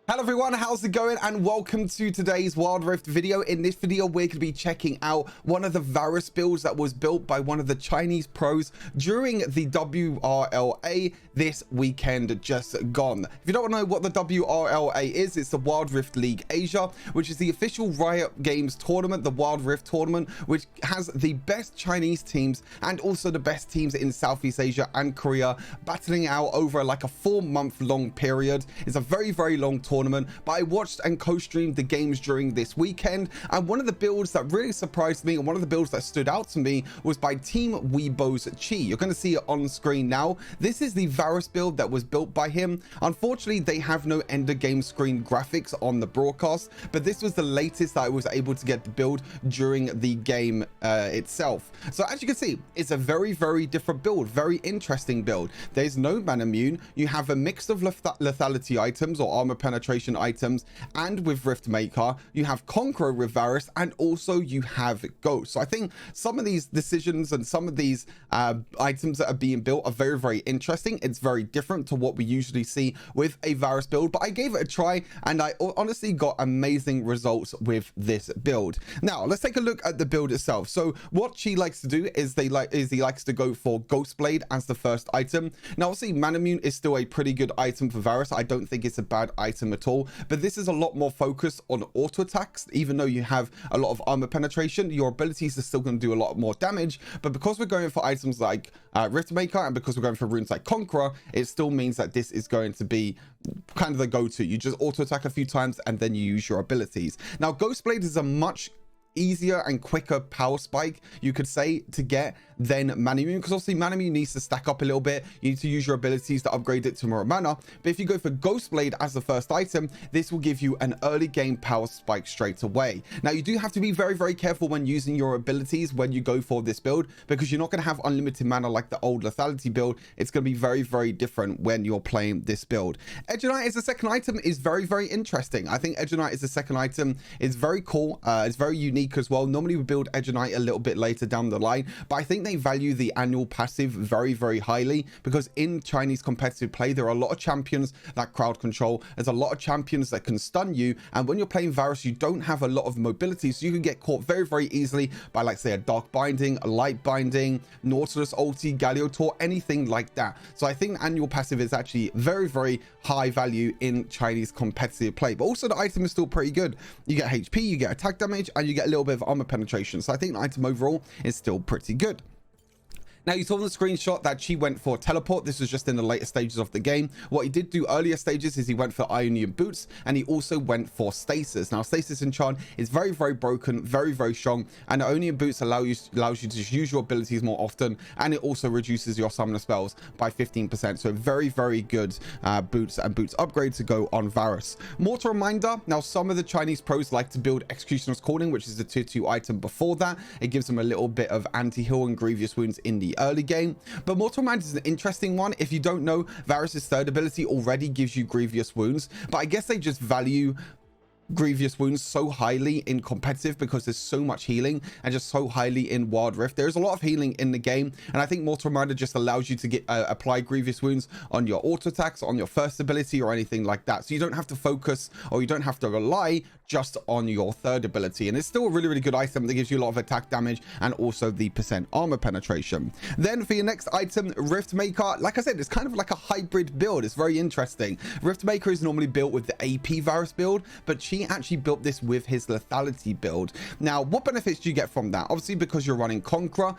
Hello everyone, how's it going? And welcome to today's Wild Rift video. In this video, we're going to be checking out one of the Varus builds that was built by one of the Chinese pros during the WRLA this weekend just gone. If you don't know what the WRLA is, it's the Wild Rift League Asia, which is the official Riot Games tournament, the Wild Rift tournament, which has the best Chinese teams and also the best teams in Southeast Asia and Korea battling out over like a 4-month long period. It's a very long tournament, but I watched and co-streamed the games during this weekend, and one of the builds that really surprised me and one of the builds that stood out to me was by Team Weibo Chi. You're going to see it on screen now. This is the Varus build that was built by him. Unfortunately, they have no end of game screen graphics on the broadcast, but this was the latest that I was able to get the build during the game itself. So as you can see, it's a very different build, very interesting build. There's no MANAMUNE. You have a mix of lethality items or armor penetration items, and with Rift Maker you have Conqueror with Varus, and also you have Ghost. So I think some of these decisions and some of these items that are being built are very interesting. It's very different to what we usually see with a Varus build, but I gave it a try and I honestly got amazing results with this build. Now let's take a look at the build itself. So what Chi likes to do is he likes to go for Ghost Blade as the first item. Now obviously MANAMUNE is still a pretty good item for Varus. I don't think it's a bad item at all, but this is a lot more focused on auto attacks. Even though you have a lot of armor penetration, your abilities are still going to do a lot more damage, but because we're going for items like Rift Maker and because we're going for runes like Conqueror, it still means that this is going to be kind of the go-to. You just auto attack a few times and then you use your abilities. Now Ghost Blade is a much easier and quicker power spike, you could say, to get than MANAMUNE, because obviously MANAMUNE needs to stack up a little bit. You need to use your abilities to upgrade it to more mana, but if you go for Ghost Blade as the first item, this will give you an early game power spike straight away. Now you do have to be very careful when using your abilities when you go for this build, because you're not going to have unlimited mana like the old lethality build. It's going to be very different when you're playing this build. Edgenite as the second item is very interesting. I think Edgenite as the second item is very cool. It's very unique as well. Normally we build Edgenite a little bit later down the line, but I think they value the annual passive very highly, because in Chinese competitive play there are a lot of champions that crowd control. There's a lot of champions that can stun you, and when you're playing Varus you don't have a lot of mobility, so you can get caught very easily by, like, say, a Dark Binding, a Light Binding, Nautilus ulti, Galiotor, anything like that. So I think the annual passive is actually very high value in Chinese competitive play, but also the item is still pretty good. You get HP, you get attack damage, and you get a little bit of armor penetration. So I think the item overall is still pretty good. Now you saw in the screenshot that Chi went for teleport. This was just in the later stages of the game. What he did do earlier stages is he went for Ionian boots, and he also went for stasis. Now stasis in Chan is very broken, very strong, and Ionian boots allows you to just use your abilities more often, and it also reduces your summoner spells by 15%. So very good boots and boots upgrade to go on Varus. Mortal Reminder. Now some of the Chinese pros like to build Executioner's Calling, which is the tier 2 item before that. It gives them a little bit of anti-heal and grievous wounds in the early game, but Mortal Reminder is an interesting one. If you don't know, Varus's third ability already gives you grievous wounds, but I guess they just value grievous wounds so highly in competitive because there's so much healing, and just so highly in Wild Rift there's a lot of healing in the game, and I think Mortal Reminder just allows you to get apply grievous wounds on your auto attacks, on your first ability, or anything like that, so you don't have to focus, or you don't have to rely just on your third ability. And it's still a really good item that gives you a lot of attack damage and also the % armor penetration. Then for your next item, Rift Maker, like I said, it's kind of like a hybrid build. It's very interesting. Rift Maker is normally built with the AP Varus build, but Chi actually built this with his lethality build. Now what benefits do you get from that? Obviously, because you're running Conqueror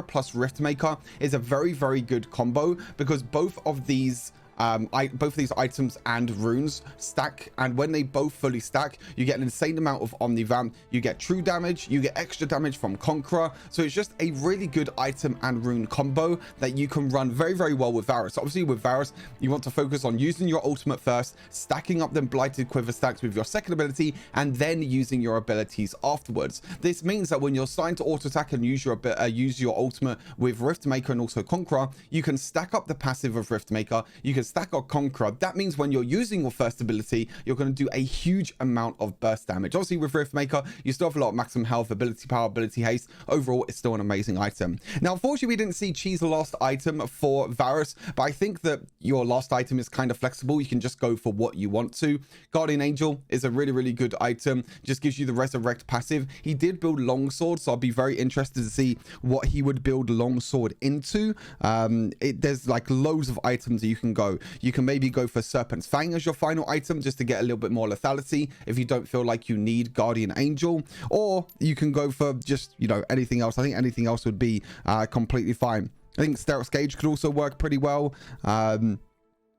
plus Rift Maker is a very good combo, because both of these items and runes stack, and when they both fully stack, you get an insane amount of Omnivamp, you get true damage, you get extra damage from Conqueror. So it's just a really good item and rune combo that you can run very well with Varus. Obviously with Varus you want to focus on using your ultimate first, stacking up them blighted quiver stacks with your second ability, and then using your abilities afterwards. This means that when you're starting to auto attack and use your ultimate with Rift Maker and also Conqueror, you can stack up the passive of Rift Maker, you can with Stack or Conqueror, that means when you're using your first ability, you're going to do a huge amount of burst damage. Obviously, with Riftmaker, you still have a lot of maximum health, ability power, ability haste. Overall, it's still an amazing item. Now, unfortunately, we didn't see Chi's last item for Varus, but I think that your last item is kind of flexible. You can just go for what you want to. Guardian Angel is a really, really good item. Just gives you the Resurrect passive. He did build Longsword, so I'll be very interested to see what he would build Longsword into. There's like loads of items that you can go. You can maybe go for Serpent's Fang as your final item just to get a little bit more lethality if you don't feel like you need Guardian Angel, or you can go for just, you know, anything else. I think anything else would be completely fine. I think Stealth Gauge could also work pretty well.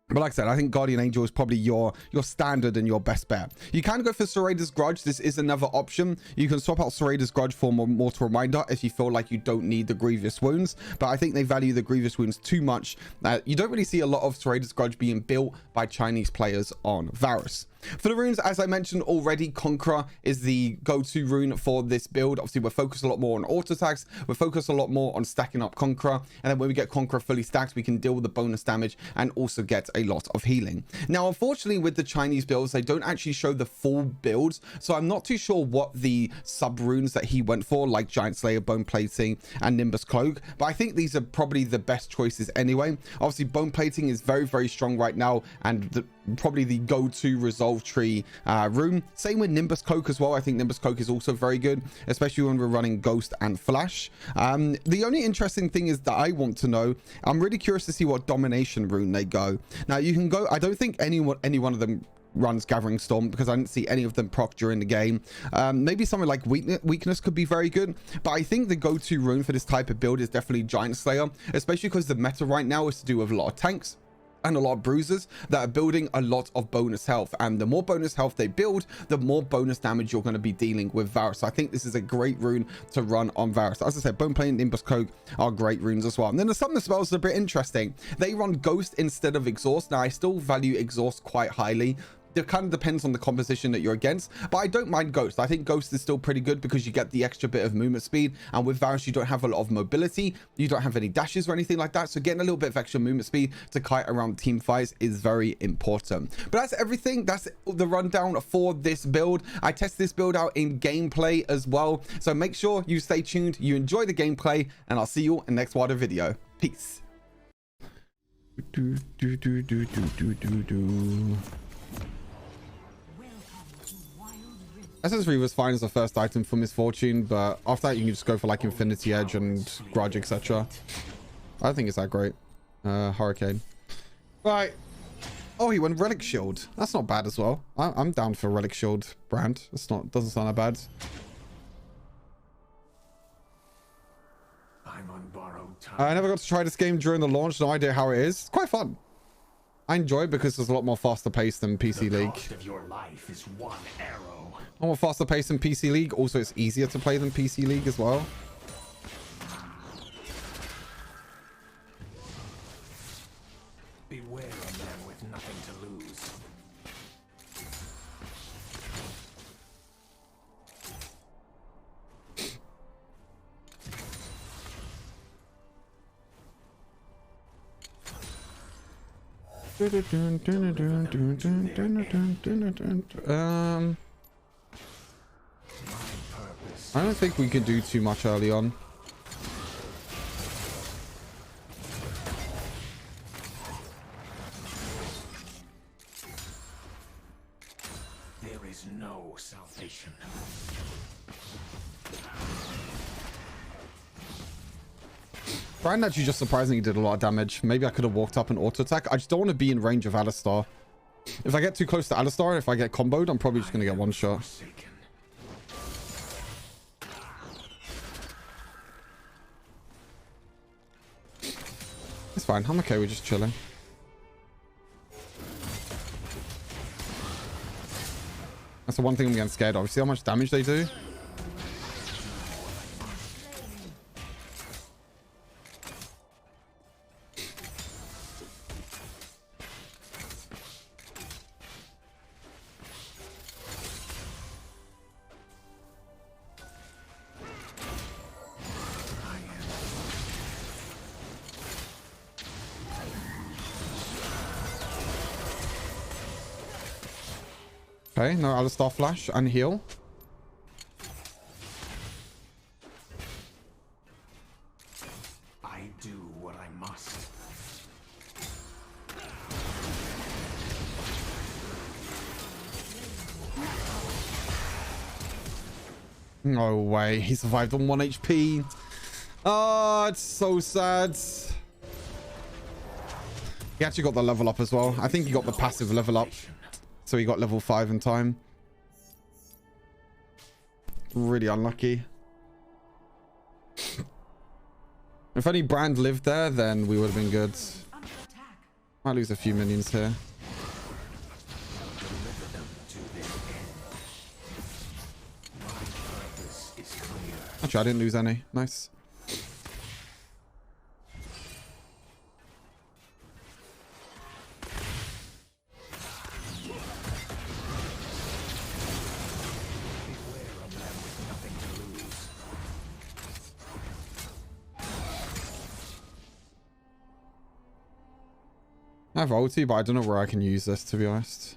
But like I said, I think Guardian Angel is probably your standard and your best bet. You can go for Serrader's Grudge. This is another option. You can swap out Serrader's Grudge for Mortal Reminder if you feel like you don't need the Grievous Wounds. But I think they value the Grievous Wounds too much. You don't really see a lot of Serrader's Grudge being built by Chinese players on Varus. For the runes, as I mentioned already, Conqueror is the go-to rune for this build. Obviously, we're focused a lot more on auto attacks. We're focused a lot more on stacking up Conqueror. And then when we get Conqueror fully stacked, we can deal with the bonus damage and also get a lot of healing. Now, unfortunately, with the Chinese builds, they don't actually show the full builds. So I'm not too sure what the sub runes that he went for, like Giant Slayer, Bone Plating, and Nimbus Cloak. But I think these are probably the best choices anyway. Obviously, Bone Plating is very, very strong right now, and probably the go-to resolve tree rune. Same with Nimbus Cloak as well. I think Nimbus Cloak is also very good, especially when we're running Ghost and Flash. The only interesting thing is that I want to know, I'm really curious to see what domination rune they go. Now you can go, I don't think any one of them runs Gathering Storm, because I didn't see any of them proc during the game. Maybe something like weakness could be very good, but I think the go-to rune for this type of build is definitely Giant Slayer, especially because the meta right now is to do with a lot of tanks and a lot of bruisers that are building a lot of bonus health, and the more bonus health they build, the more bonus damage you're going to be dealing with Varus. So I think this is a great rune to run on Varus. As I said, Bone Plane and Nimbus Cloak are great runes as well. And then there's some of the spells that are a bit interesting. They run Ghost instead of Exhaust. Now I still value Exhaust quite highly. It kind of depends on the composition that you're against, but I don't mind Ghost. I think Ghost is still pretty good because you get the extra bit of movement speed, and with Varus you don't have a lot of mobility, you don't have any dashes or anything like that, so getting a little bit of extra movement speed to kite around team fights is very important. But that's everything. That's the rundown for this build. I test this build out in gameplay as well, so make sure you stay tuned, you enjoy the gameplay, and I'll see you in the next wider video. Peace. SS3 was fine as the first item for Misfortune, but after that you can just go for like Infinity Edge and Grudge, etc. I don't think it's that great. Hurricane. Right. Oh, he went Relic Shield. That's not bad as well. I'm down for Relic Shield brand. It's not, doesn't sound that bad. I'm on borrowed time. I never got to try this game during the launch. No idea how it is. It's quite fun. I enjoy it because it's a lot more faster paced than PC League. Cost of your life is one arrow. More faster paced than PC League. Also, it's easier to play than PC League as well. Beware of them with nothing to lose. I don't think we could do too much early on. There is no salvation. Brian actually just surprisingly did a lot of damage. Maybe I could have walked up and auto attack. I just don't want to be in range of Alistar. If I get too close to Alistar, if I get comboed, I'm probably just going to get one shot. It's fine. I'm okay. We're just chilling. That's the one thing I'm getting scared of. See how much damage they do? Okay, no Alistar flash and heal. I do what I must. No way. He survived on 1 HP. Oh, it's so sad. He actually got the level up as well. I think he got the passive level up. So he got level 5 in time. Really unlucky. If only Brand lived there, then we would have been good. Might lose a few minions here. Actually, I didn't lose any. Nice. I have ulti, but I don't know where I can use this, to be honest.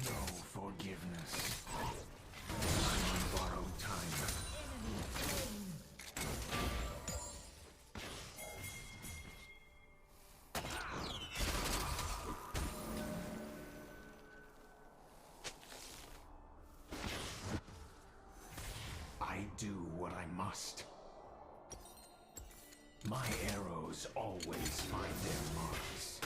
No forgiveness. Borrowed time. I do what I must. My arrows always find their marks.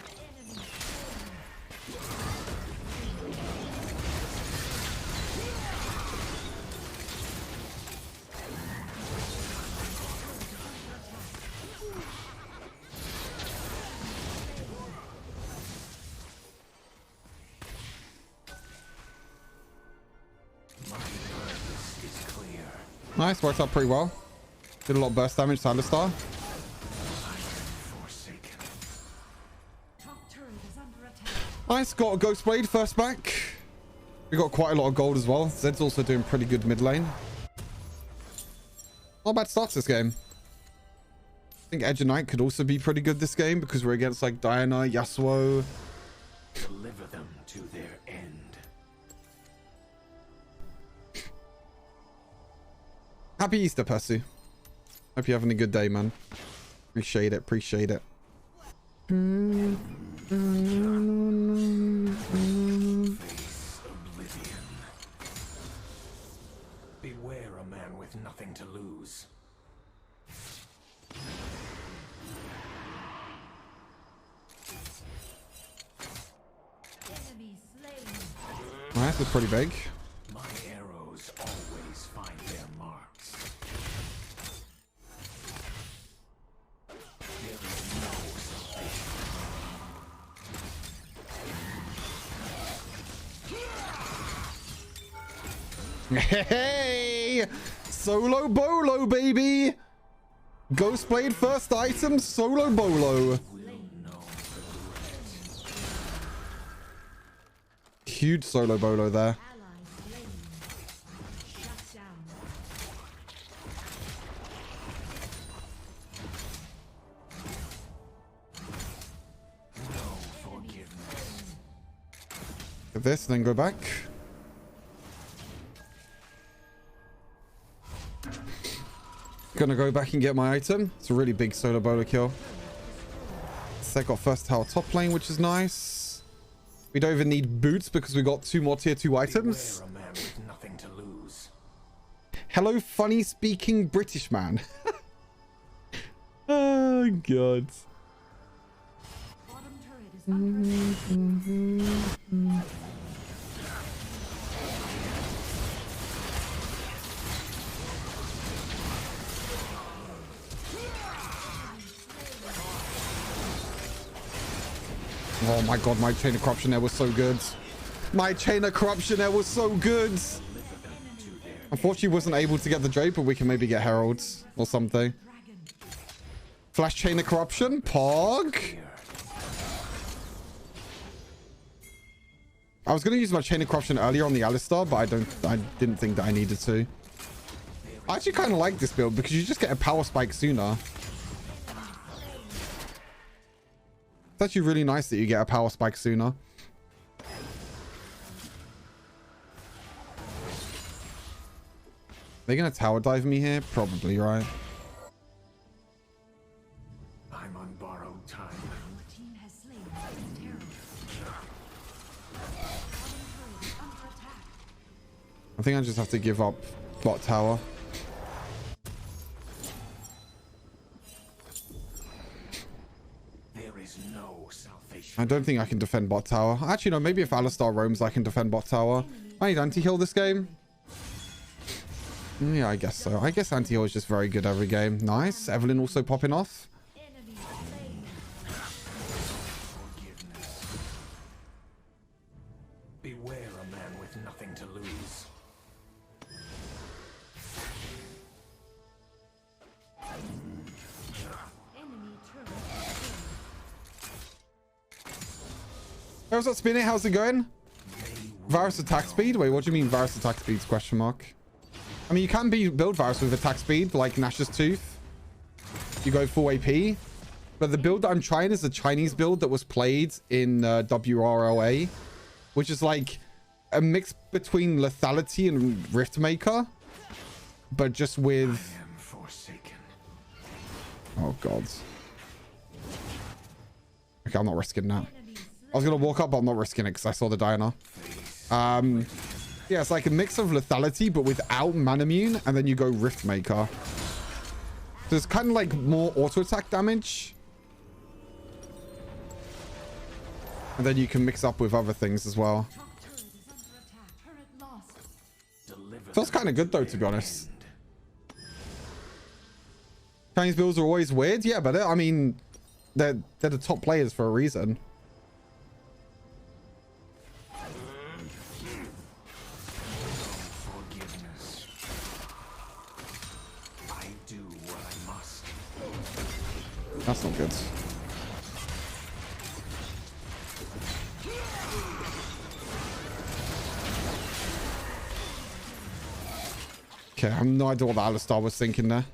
My purpose is clear. Nice, worked out pretty well. Did a lot of burst damage to Alistar. Nice, got a Ghost Blade first back. We got quite a lot of gold as well. Zed's also doing pretty good mid lane. Not bad start to this game. I think Edge of Night could also be pretty good this game because we're against like Diana, Yasuo. Deliver them to their end. Happy Easter, Percy. Hope you're having a good day, man. Appreciate it, appreciate it. Face oblivion. Beware a man with nothing to lose. Nice, that's pretty big. My arrows always find their marks. There is no salvation. Hey! Solo Bolo, baby! Ghost Blade first item, Solo Bolo. Huge Solo Bolo there. Get this, then go back. Gonna go back and get my item. It's a really big Solo Bolo kill. Set got first tower top lane, which is nice. We don't even need boots because we got 2 more tier 2 items. Beware a man with nothing to lose. Hello, funny speaking British man. Oh god. Oh my god, my chain of corruption there was so good. My chain of corruption there was so good. Unfortunately, wasn't able to get the Drake, but we can maybe get Heralds or something. Flash chain of corruption, Pog. I was going to use my chain of corruption earlier on the Alistar, but I didn't think that I needed to. I actually kind of like this build because you just get a power spike sooner. It's actually really nice that you get a power spike sooner. They're gonna tower dive me here? Probably, right? I'm on borrowed time. Your team has slain the terror. Under attack. I think I just have to give up bot tower. There is no salvation. I don't think I can defend bot tower. Actually, no, maybe if Alistar roams, I can defend bot tower. I need anti-heal this game. Yeah, I guess so. I guess anti-heal is just very good every game. Nice. Evelyn also popping off. Enemy slain. Forgiveness. Beware a man with nothing to lose. Enemy turret destroyed. Hey, what's up, Spinny? How's it going? Varus attack speed? Wait, what do you mean Varus attack speed? Question mark. I mean, you can build Varus with attack speed, like Nash's Tooth. You go full AP. But the build that I'm trying is the Chinese build that was played in WRLA, which is like a mix between lethality and Riftmaker, but just with... I am forsaken. Oh, God. Okay, I'm not risking that. Enemy I was going to walk up, but I'm not risking it because I saw the Diana. Yeah, it's like a mix of lethality, but without MANAMUNE, and then you go Riftmaker. So it's kind of like more auto-attack damage. And then you can mix up with other things as well. top turret is under attack. Turret lost. Deliver Feels kind of good though, to be honest. Chinese builds are always weird. Yeah, but I mean, they're the top players for a reason. forgiveness. I do what I must. That's not good. Okay, I have no idea what the Alistar was thinking there.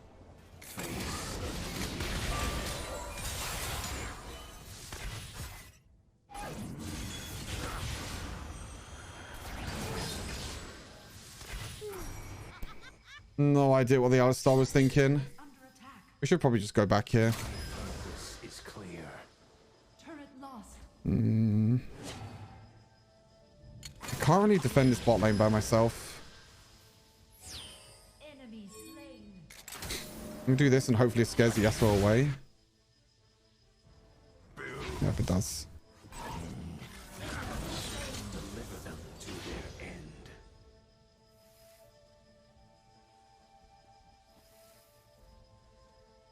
No idea what the Alistar was thinking. Under attack. We should probably just go back here. This is clear. Turret lost. I can't really defend this bot lane by myself. Enemy slain. I'm gonna do this and hopefully it scares the Yasuo away. Yep, it does. Deliver them to their end.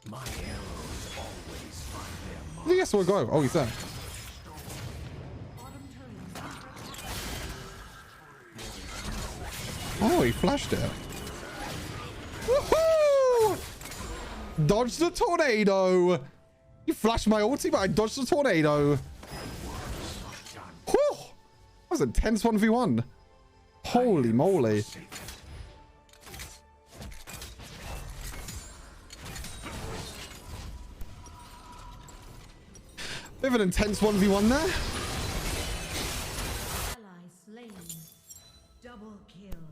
My arrows always find their mark. Where did Yasuo go? Oh, he's there. Bottom turret is under attack. Oh, he flashed it. Woohoo! Dodged the tornado. You flashed my ulti, but I dodged the tornado. Whew! That was a tense 1v1. Holy moly. Bit of an intense 1v1 there. Ally slain. Double kill.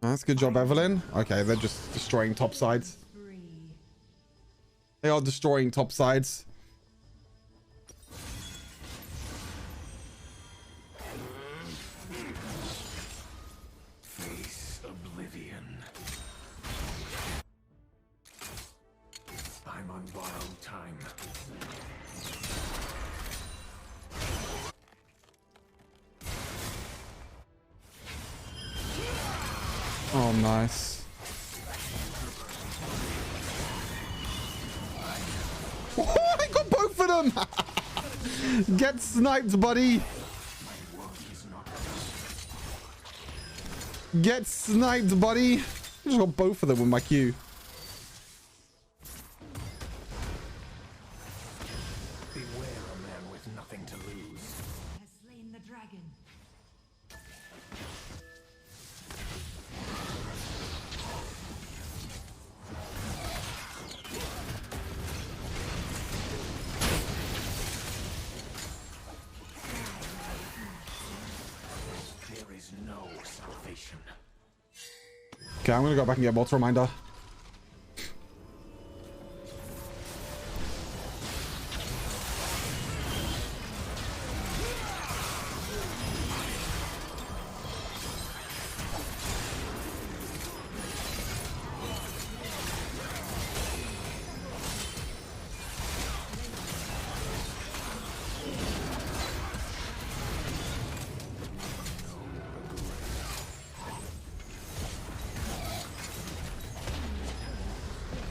That's a good job, Evelyn. Okay, they're just destroying top sides. Spree. They are destroying top sides. Face oblivion. I'm on borrowed time. Oh, nice. Oh, I got both of them. Get sniped, buddy. Get sniped, buddy. I just got both of them with my Q. Beware a man with nothing to lose. Has slain the dragon. Okay, I'm gonna go back and get Mortal Reminder.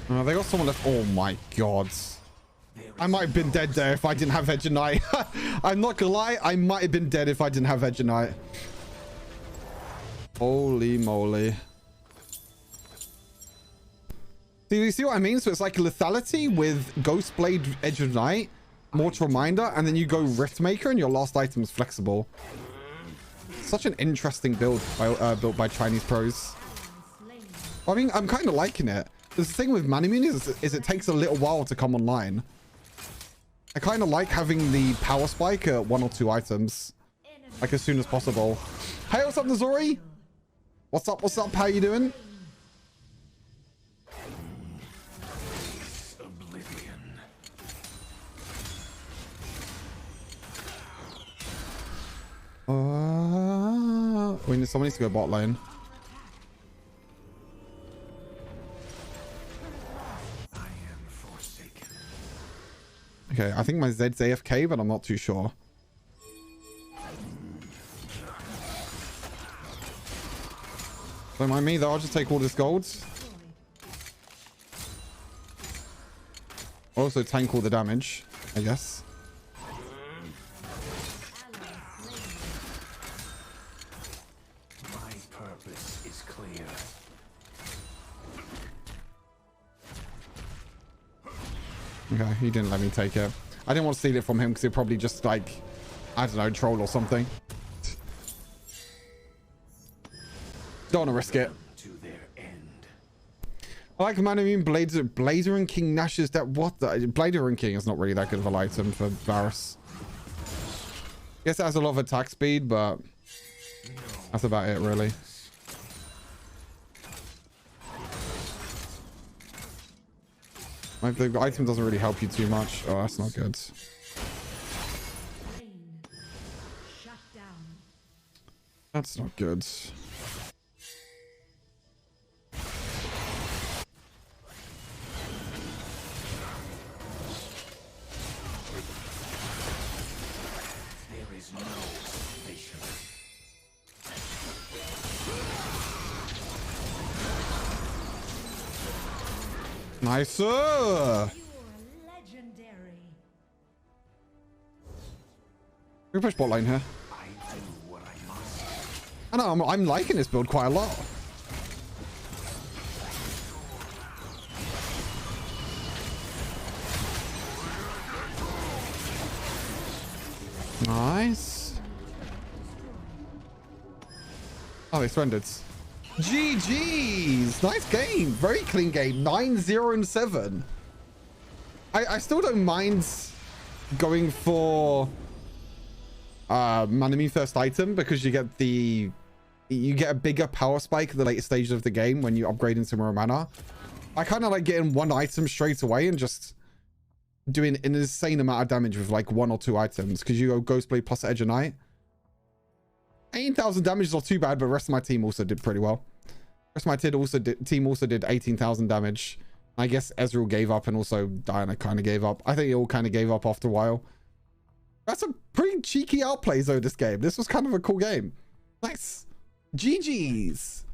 Oh, they got someone left. Oh my god. I might have been dead there if I didn't have Edge of Night. I'm not gonna lie, I might have been dead if I didn't have Edge of Night. Holy moly. Do you see what I mean? So it's like lethality with Ghostblade, Edge of Night, Mortal Reminder, and then you go Riftmaker and your last item is flexible. Such an interesting build built by Chinese pros. I mean, I'm kind of liking it. The thing with MANAMUNE is it takes a little while to come online. I kind of like having the power spike at 1 or 2 items, like as soon as possible. Hey, what's up, Nazori? What's up? What's up? How you doing? Oblivion. Someone needs to go bot lane. Okay, I think my Zed's AFK, but I'm not too sure. Don't mind me though, I'll just take all this gold. Also tank all the damage, I guess. My purpose is clear. Okay, he didn't let me take it. I didn't want to steal it from him because he'd probably just like, I don't know, troll or something. Don't want to risk it. To their end. I like MANAMUNE Blazer and King Nash's that what the Blazer and King is not really that good of an item for Varus. Guess it has a lot of attack speed, but that's about it really. Like the item doesn't really help you too much. Oh, that's not good. Shut down. That's not good. There is no salvation. Nice. You are legendary. We push bot lane here. I do what I must. I know, I'm liking this build quite a lot. Nice. Oh, they surrendered. GG's. Nice game. Very clean game. 9-0-7. I still don't mind going for MANAMUNE first item because you get a bigger power spike at the later stages of the game when you upgrade into more mana. I kind of like getting one item straight away and just doing an insane amount of damage with like 1 or 2 items because you go Ghostblade plus Edge of Night. 18,000 damage is not too bad, but the rest of my team also did pretty well. The rest of my team also did 18,000 damage. I guess Ezreal gave up and also Diana kind of gave up. I think it all kind of gave up after a while. That's a pretty cheeky outplay though, this game. This was kind of a cool game. Nice. GG's.